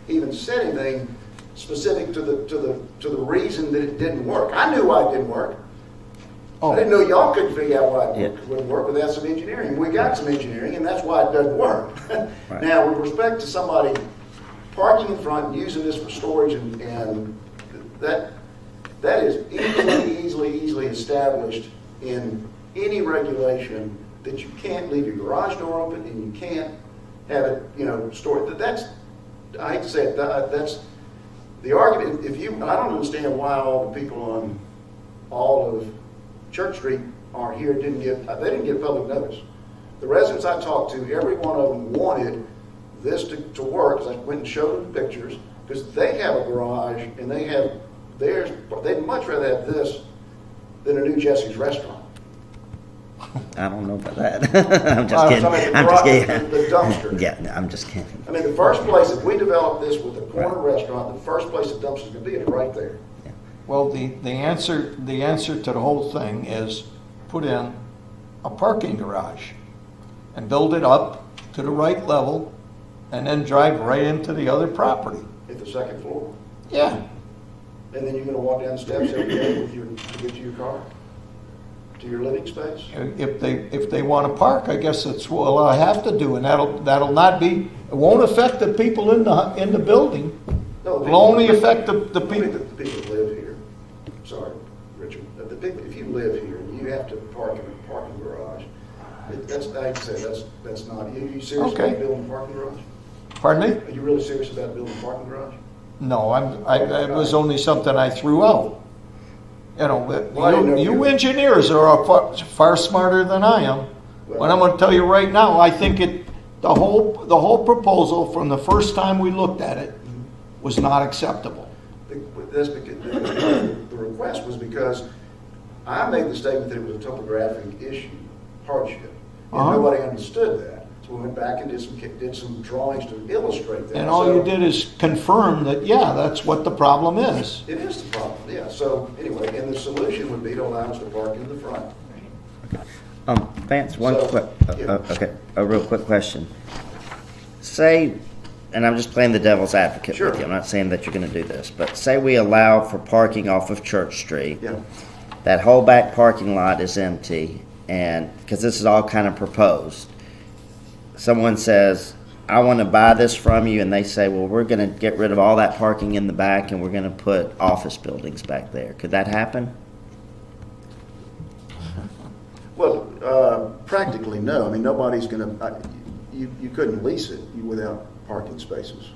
even said anything specific to the reason that it didn't work. I knew why it didn't work. I didn't know y'all couldn't figure out why it wouldn't work without some engineering. We got some engineering, and that's why it doesn't work. Right. Now, with respect to somebody parking in front and using this for storage, and that is easily established in any regulation, that you can't leave your garage door open and you can't have it, stored. I hate to say it, that's the argument. I don't understand why all the people on all of Church Street are here they didn't get public notice. The residents I talked to, every one of them wanted this to work, because I went and showed them the pictures, because they have a garage and they have theirs. They'd much rather have this than a new Jesse's restaurant. I don't know about that. I'm just kidding. The I'm just garage, kidding. the dumpster. Yeah, no, I'm just kidding. I mean, the first place, if we develop this with a corner restaurant, the first place the dumpster's going to be is right there. well, the answer to the whole thing is put in a parking garage and build it up to the right level, and then drive right into the other property. At the second floor. Yeah, And then you're going to walk down the steps every day to get to your car, to your living space. if they want to park, I guess that's what I have to do, and that'll not be, it won't affect the people in the building. No, It'll only affect the The people. people that live here. Sorry, Richard. The people, if you live here and you have to park in a parking garage, I hate to say, that's not, are you serious Okay. about building a parking garage? Pardon me? Are you really serious about building a parking garage? No, it was only something I threw out. Well, I didn't know You you- engineers are far smarter than I am. But I'm gonna tell you right now, I think the whole proposal from the first time we looked at it was not acceptable. That's because, the request was because I made the statement that it was a topographic issue, hardship, and Uh-huh. nobody understood that. So we went back and did some drawings to illustrate that. And all So you did is confirm that, yeah, that's what the problem is. it is the problem, yeah. So anyway, and the solution would be to allow us to park in the front. Vance, one So, quick, yeah. a real quick question. Say, and I'm just playing the devil's advocate Sure. with you, I'm not saying that you're gonna do this, but say we allow for parking off of Church Street. Yeah. That whole back parking lot is empty, and, because this is all kind of proposed. Someone says, I want to buy this from you, and they say, well, we're going to get rid of all that parking in the back, and we're going to put office buildings back there. Could that happen? Well, practically, no. I mean, nobody's going to, you couldn't lease it without parking spaces.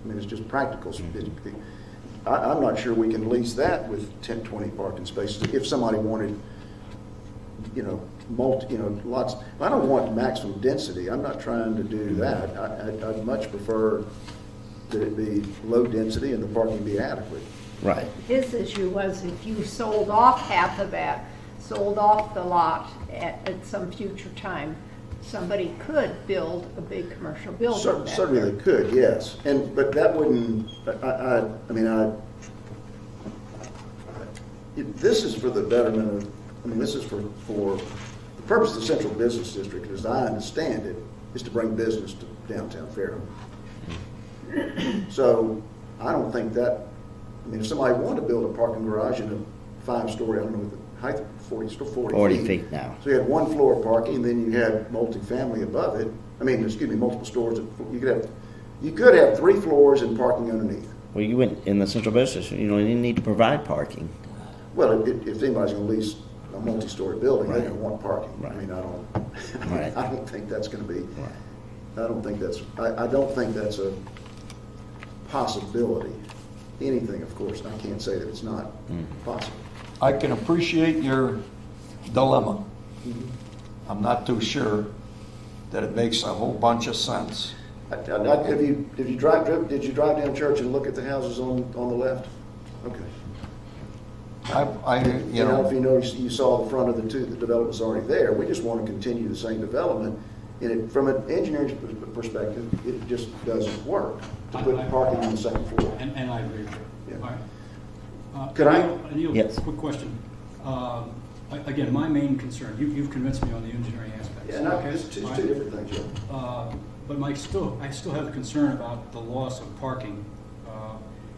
I mean, it's just practical. I'm not sure we can lease that with 10, 20 parking spaces. If somebody wanted, lots. I don't want maximum density. I'm not trying to do that. I'd much prefer that it be low density and the parking be adequate. Right. His issue was if you sold off half of that, sold off the lot at some future time, somebody could build a big commercial building back there. Certainly they could, yes. But that wouldn't, this is for the betterment of, this is for the purpose of the Central Business District, as I understand it, is to bring business to downtown Fairhope. So I don't think that, if somebody wanted to build a parking garage in a 5-story, I don't know height 40 40 feet. feet now. So you had one floor of parking, and then you had multifamily above it. I mean, excuse me, multiple stores. You could have 3 floors and parking underneath. Well, you went in the central business, you need to provide parking. Well, if anybody's going to lease a multi-story building, they're Right. going to want parking. Right. I mean, Right. I don't think that's going to be. Right. I don't think that's a possibility. Anything, of course, I can't say that it's not possible. I can appreciate your dilemma. I'm not too sure that it makes a whole bunch of sense. Did you drive down Church and look at the houses on the left? Okay. You know, If you noticed, you saw the front of the development's already there. We just want to continue the same development. And from an engineering perspective, it just doesn't work to put parking on the second floor. And I agree with you. Yeah. All right. Could I- Neil, Yes. quick question. Again, my main concern, you've convinced me on the engineering aspects. Yeah, no, Okay? it's two All right. different things, Joe. But I still have a concern about the loss of parking.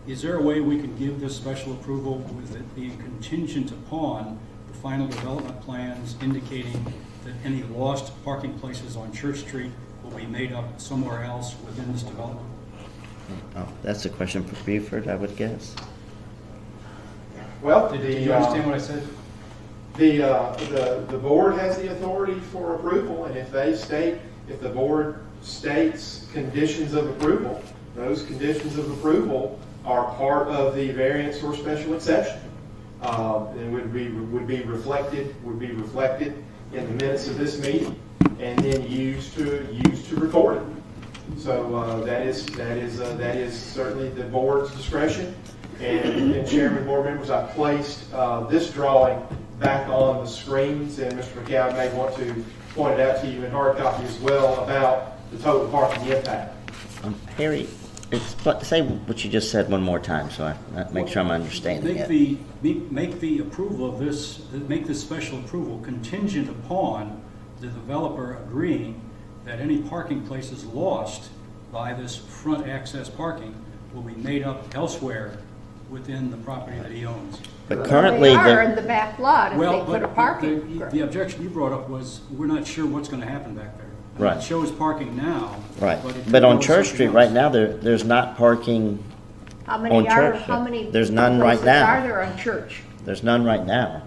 Is there a way we can give this special approval with it being contingent upon the final development plans indicating that any lost parking places on Church Street will be made up somewhere else within this development? Oh, that's a question for Buford, I would guess. Well, Did you understand what I said? The board has the authority for approval, and if the board states conditions of approval, those conditions of approval are part of the variance or special exception. And would be reflected in the minutes of this meeting, and then used to record it. So that is certainly the board's discretion. And Chairman, board members, I placed this drawing back on the screens, and Mr. McCown may want to point it out to you in hard copy as well about the total parking impact. Harry, say what you just said one more time, so I make sure I'm understanding it. Make the approval of this, make this special approval contingent upon the developer agreeing that any parking places lost by this front access parking will be made up elsewhere within the property that he owns. But currently, They are in the back lot if Well, they put a but parking. the objection you brought up was, we're not sure what's gonna happen back there. Right. It shows parking now. right, it but could on go Church something Street else. right now, there's not parking, How on many Church, how many there's none right places now. are there on Church? there's none right now.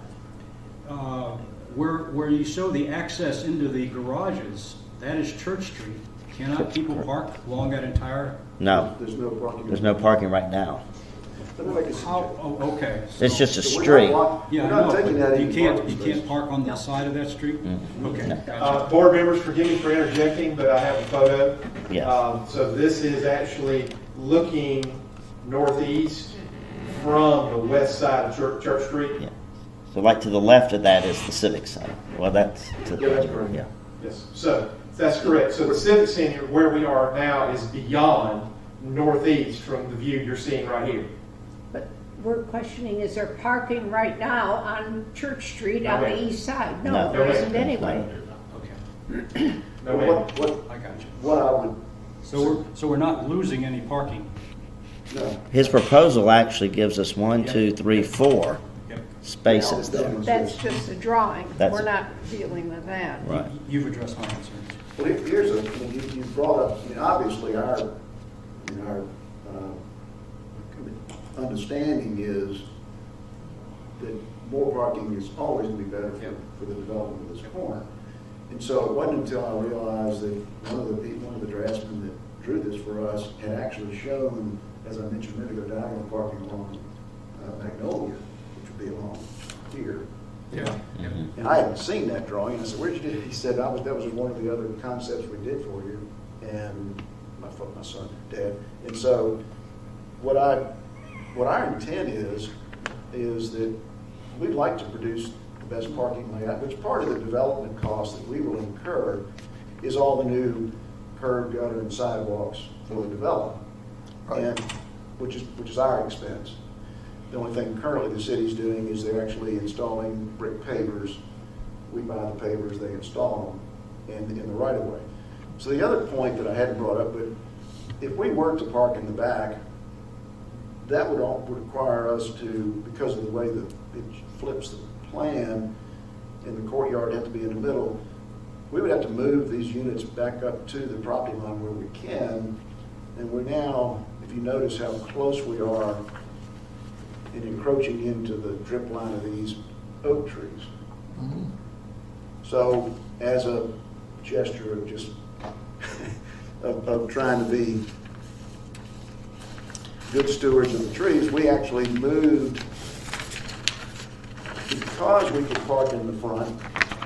Where you show the access into the garages, that is Church Street. Cannot people park along that entire? No, There's no parking. there's no parking right now. Let me make a How, suggestion. oh, okay. It's just a So we're street. not Yeah, I We're not know, taking that but any you parking space. can't park on the side of that street? Okay, No. gotcha. Board members, forgive me for interjecting, but I have a photo. Yes. So this is actually looking northeast from the west side of Church Street. Yeah. So like to the left of that is the Civic Center. Well, that's to Yeah, that's correct. yeah. Yes, so that's correct. So the Civic Center, where we are now, is beyond northeast from the view you're seeing right here. But we're questioning, is there parking right now on Church Street on No, the ma'am. east side? No. No, there No, isn't ma'am. anyway. Okay, No, ma'am. I got you. What I would, So we're not losing any parking? no. His proposal actually gives us 1, 2, 3, 4 Yep. spaces there. That's just a drawing. That's- We're not dealing with that. Right. You've addressed my concerns. Well, here's you brought up, obviously our understanding is that more parking is always going to be better for the development of this corner. And so it wasn't until I realized that one of the draftsmen that drew this for us had actually shown, as I mentioned a minute ago, diagonal parking along Magnolia, which would be along here. Yeah. And I hadn't seen that drawing. I said, "Where'd you do it?" He said, that was one of the other concepts we did for you." And my son, Dad. And so what our intent is that we'd like to produce the best parking layout, which part of the development cost that we will incur is all the new curb, gutter, and sidewalks for the development, and which is our expense. The only thing currently the city's doing is they're actually installing brick pavers. We buy the pavers, they install them in the right of way. So the other point that I hadn't brought up, but if we were to park in the back, that would require us to, because of the way that it flips the plan, and the courtyard had to be in the middle, we would have to move these units back up to the property line where we can. And we're now, if you notice how close we are in encroaching into the drip line of these oak trees. So as a gesture of just, of trying to be good stewards of the trees, we actually moved, because we could park in the front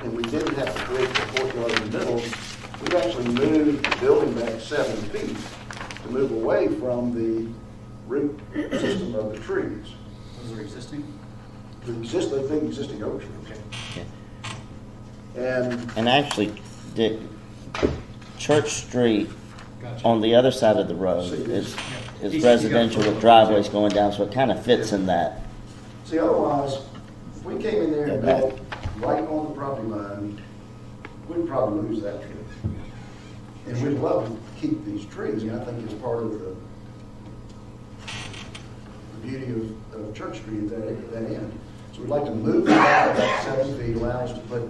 and we didn't have to create the courtyard in the middle, we actually moved the building back 7 feet to move away from the root system of the trees. Those are existing? The big existing oak trees. Okay. And actually, Church Street Gotcha. on the other side of the road is residential with driveways going down, so it kind of fits in that. see, otherwise, if we came in there and Okay. built right on the property line, we'd probably lose that tree. And we'd love to keep these trees, and I think it's part of the beauty of Church Street at that end. So we'd like to move it back about 7 feet, allow us to put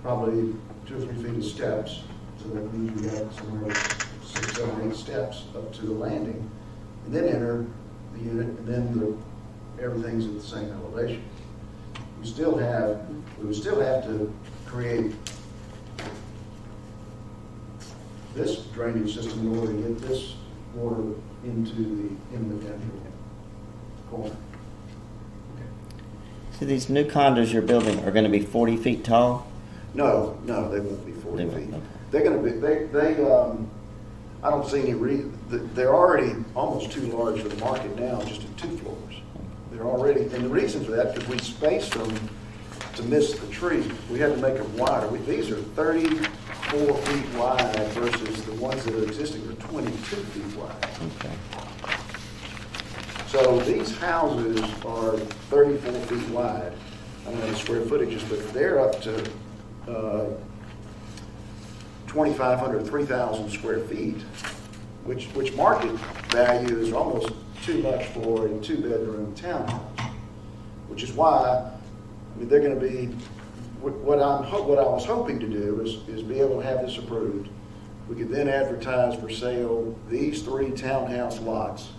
probably 2 or 3 feet of steps, so that means we got somewhere 6, 7, 8 steps up to the landing, and then enter the unit, and then everything's at the same elevation. We would still have to create this drainage system in order to get this water into the central corner. So these new condos you're building are going to be 40 feet tall? No, they won't be 40 They won't, feet. okay. They're gonna be, I don't see any they're already almost too large for the market now, just at 2 floors. They're already, and the reason for that, because we spaced them to miss the tree. We had to make them wider. These are 34 feet wide versus the ones that are existing are 22 feet wide. Okay. So these houses are 34 feet wide. I don't know the square footages, but they're up to 2,500, 3,000 square feet, which market value is almost too much for a 2-bedroom townhouse. Which is why, I mean, they're going to be, what I was hoping to do is be able to have this approved. We could then advertise for sale these 3 townhouse lots.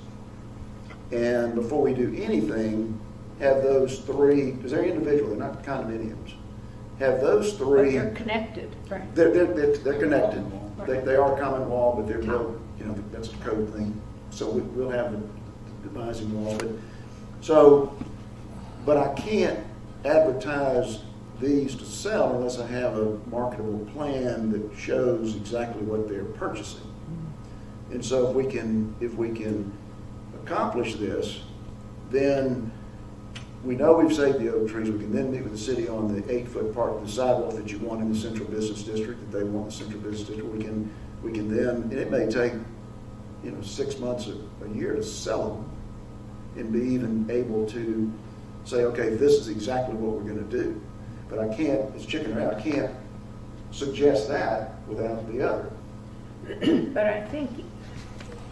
And before we do anything, have those 3, because they're individual, they're not condominiums. Have those 3. But they're connected, right? They're connected. They are common wall, but they're built, that's a code thing. So we'll have the devising wall. But I can't advertise these to sell unless I have a marketable plan that shows exactly what they're purchasing. And so if we can accomplish this, then we know we've saved the oak trees. We can then meet with the city on the 8-foot part of the sidewalk that you want in the central business district, that they want in the central business district. We can then, and it may take 6 months, a year to sell them, and be even able to say, okay, this is exactly what we're going to do. But I can't, it's chicken or egg, I can't suggest that without the other. But I think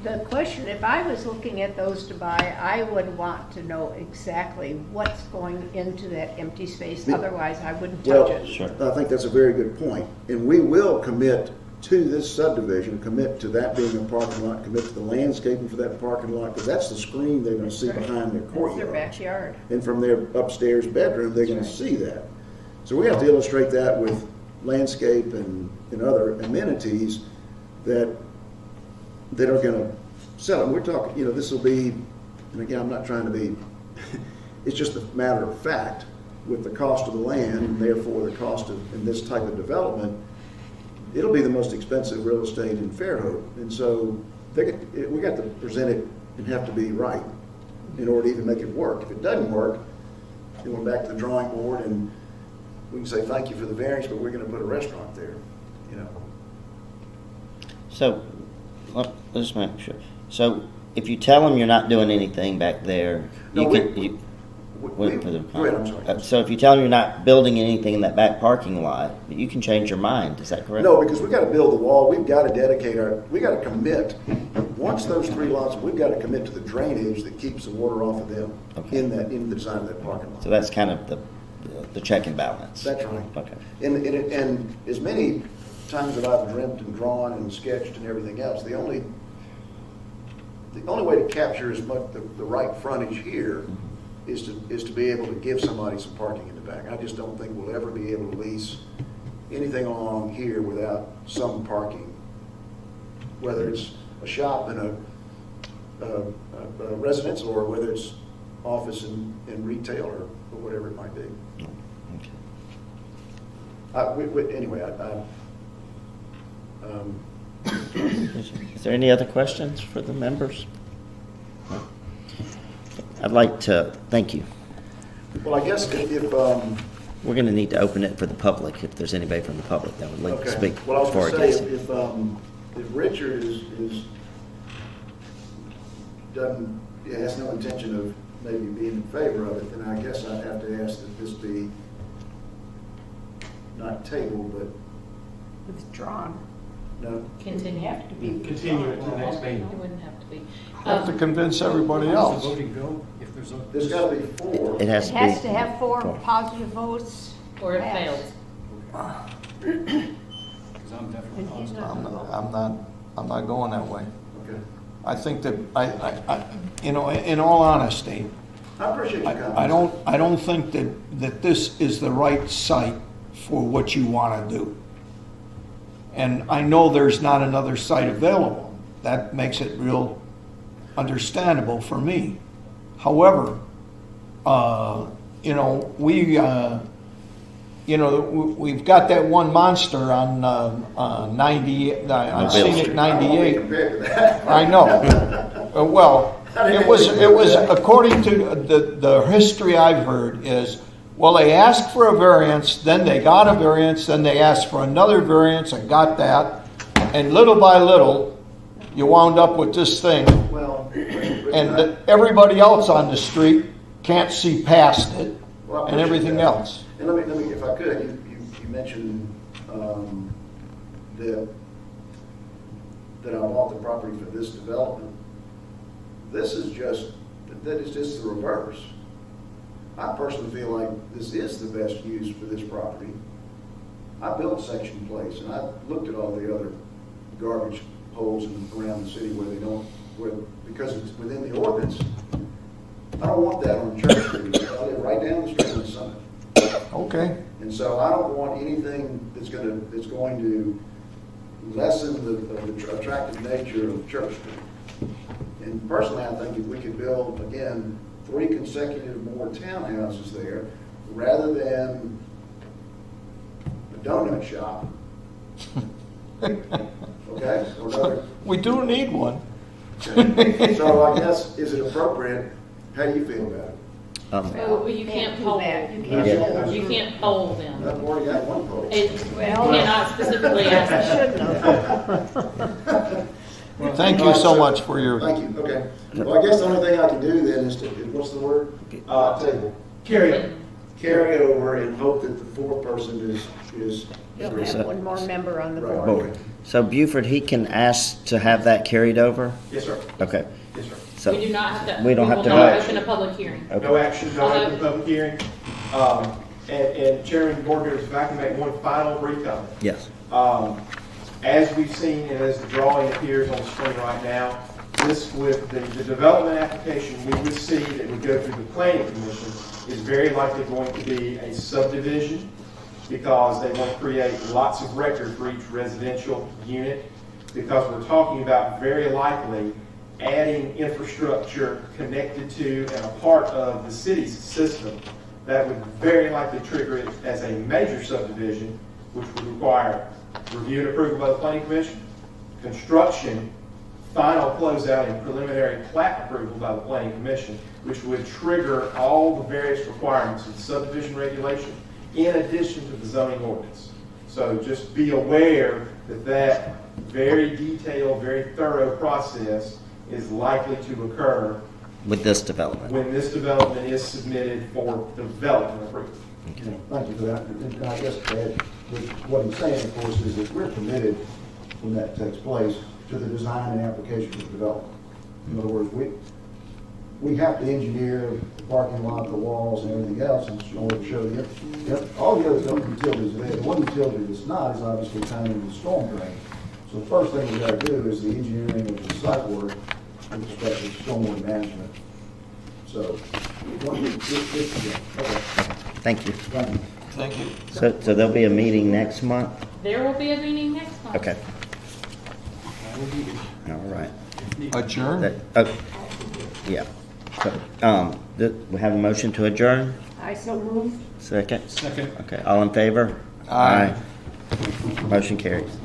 the question, if I was looking at those to buy, I would want to know exactly what's going into that empty space. Otherwise, I wouldn't touch it. Sure. I think that's a very good point. And we will commit to this subdivision, commit to that being a parking lot, commit to the landscaping for that parking lot, because that's the screen they're going to see behind their That's courtyard. their backyard. And from their upstairs bedroom, they're going to see that. So we have to illustrate that with landscape and other amenities that are going to sell it. We're talking, this will be, and again, I'm not trying to be, it's just a matter of fact, with the cost of the land, and therefore the cost of in this type of development, it'll be the most expensive real estate in Fairhope. And so we got to present it and have to be right in order to even make it work. If it doesn't work, then we're back to the drawing board, and we can say thank you for the variance, but we're going to put a restaurant there. So, let's make sure. So, if you tell them you're not doing anything back there, No, go ahead, I'm sorry. So, if you tell them you're not building anything in that back parking lot, you can change your mind. Is that correct? No, because we've got to build the wall. We've got to we got to commit. Once those 3 lots, we've got to commit to the drainage that keeps the water off of them Okay. in the design of that parking lot. So that's kind of the the check and balance. That's right. Okay. And as many times that I've dreamt and drawn and sketched and everything else, the only way to capture as much the right frontage here is to be able to give somebody some parking in the back. I just don't think we'll ever be able to lease anything along here without some parking, whether it's a shop and a residence, or whether it's office and retail, or whatever it might be. Okay. Anyway, Is there any other questions for the members? No? I'd like to thank you. well, I guess if We're going to need to open it for the public if there's anybody from the public that would like to speak Well, I was for or going to against say, it. if Richard has no intention of maybe being in favor of it, then I guess I'd have to ask that this be not tabled, but Withdrawn. no. Continue. Have to be. Continue it to the next meeting. It wouldn't have to be. Have to convince everybody How does else. the voting go? If there's a. There's got to be 4. It has It to has be. to have 4 positive votes. Or it Pass. fails. Because I'm definitely And he's positive. not- I'm not going that way. Okay. I think that, I in all honesty, I appreciate your comments. I don't think that this is the right site for what you want to do. And I know there's not another site available. That makes it real understandable for me. However, we've got that one monster on 90, I've seen it 98. Compared to that. I know. Well, it was according to the history I've heard is, well, they asked for a variance, then they got a variance, then they asked for another variance and got that. And little by little, you wound up with this thing. Well, And everybody else on the street can't see past it Well, I and everything appreciate that. else. And let me, if I could, you mentioned that I bought the property for this development. That is just the reverse. I personally feel like this is the best use for this property. I built Section Place, and I looked at all the other garbage holes around the city because it's within the ordinance. I don't want that on Church Street. I live right down the street on Summit. Okay. And so I don't want anything that's going to lessen the attractive nature of Church Street. And personally, I think if we could build, again, 3 consecutive more townhouses there, rather than a donut shop, okay? Or another, We do need one. okay. So I guess, is it appropriate? How do you feel about it? Well, you can't do poll. that. You Yeah. can't. You can't poll them. I've already got one vote. You Well, cannot specifically ask them. Thank you so much for your. Thank you, okay. Well, I guess the only thing I can do then is what's the word? Table. Carry over and hope that the 4th person is. You'll have one more member on the Right. board. So Buford, he can ask to have that carried over? Yes, sir. Okay. Yes, sir. So We do not have to. we don't have to will not vote. open a public hearing. Okay. No action, no open public hearing. And Chairman, board members, if I can make one final brief comment. Yes. As we've seen and as the drawing appears on the screen right now, this with the development application we would see that would go through the planning commission is very likely going to be a subdivision because they want to create lots of record for each residential unit because we're talking about very likely adding infrastructure connected to and a part of the city's system that would very likely trigger it as a major subdivision, which would require review and approval by the planning commission, construction, final closeout and preliminary plat approval by the planning commission, which would trigger all the various requirements of the subdivision regulation in addition to the zoning ordinance. So just be aware that very detailed, very thorough process is likely to occur With this development. when this development is submitted for development approval. Thank you for that. And I guess to add, what he's saying, of course, is that we're committed when that takes place to the design and application of development. In other words, we have to engineer the parking lot, the walls, and everything else, and in order to show you, all the other utilities are there. The one utility that's not is obviously tying into the storm drain. So the first thing we gotta do is the engineering of the site work with respect to stormwater management. So, okay. Thank you. Thank you. Thank you. So there'll be a meeting next month? There will be a meeting next month. Okay, all right. Adjourn? Yeah. So, we have a motion to adjourn? I so moved. Second? Second. Okay, all in favor? Aye. Motion carries.